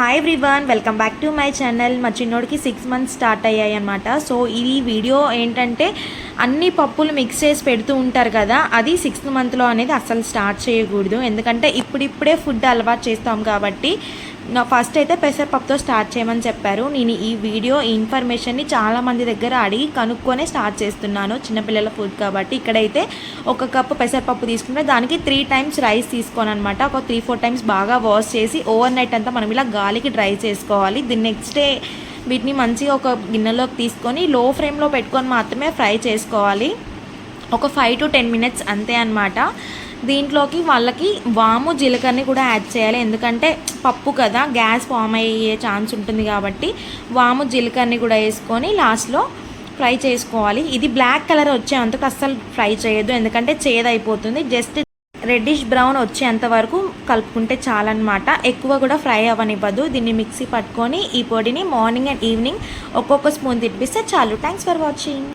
Hi everyone, welcome back to my channel. మా చిన్నోడికి 6 months start అయ్యాయి అనమాట. సో ఈ వీడియో ఏంటంటే అన్ని పప్పులు మిక్స్ చేసి పెడుతూ ఉంటారు కదా, అది 6th మంత్లో అనేది అస్సలు స్టార్ట్ చేయకూడదు. ఎందుకంటే ఇప్పుడిప్పుడే ఫుడ్ అలవాటు చేస్తాం కాబట్టి ఫస్ట్ అయితే పెసరపప్పుతో స్టార్ట్ చేయమని చెప్పారు. నేను ఈ వీడియో ఈ ఇన్ఫర్మేషన్ని చాలామంది దగ్గర అడిగి కనుక్కొనే స్టార్ట్ చేస్తున్నాను. చిన్నపిల్లల ఫుడ్ కాబట్టి ఇక్కడైతే 1 కప్పు పెసరపప్పు తీసుకుంటే దానికి 3 times రైస్ తీసుకోను అనమాట. ఒక 3-4 times బాగా వాష్ చేసి ఓవర్ నైట్ అంతా మనం ఇలా గాలికి డ్రై చేసుకోవాలి. దీన్ని నెక్స్ట్ డే వీటిని మంచిగా ఒక గిన్నెలోకి తీసుకొని లో ఫ్లేమ్లో పెట్టుకొని మాత్రమే ఫ్రై చేసుకోవాలి. ఒక 5 to 10 minutes అంతే అనమాట. దీంట్లోకి వాళ్ళకి వాము జీలకర్రని కూడా యాడ్ చేయాలి. ఎందుకంటే పప్పు కదా, గ్యాస్ ఫామ్ అయ్యే ఛాన్స్ ఉంటుంది కాబట్టి వాము జీలకర్రని కూడా వేసుకొని లాస్ట్లో ఫ్రై చేసుకోవాలి. ఇది బ్లాక్ కలర్ వచ్చేంతకు అస్సలు ఫ్రై చేయొద్దు, ఎందుకంటే చేదైపోతుంది. జస్ట్ రెడ్డిష్ బ్రౌన్ వచ్చేంత వరకు కలుపుకుంటే చాలన్నమాట. ఎక్కువ కూడా ఫ్రై అవ్వనివ్వదు. దీన్ని మిక్సీ పట్టుకొని ఈ పొడిని మార్నింగ్ అండ్ ఈవినింగ్ ఒక్కొక్క స్పూన్ తినిపిస్తే చాలు. Thanks for watching.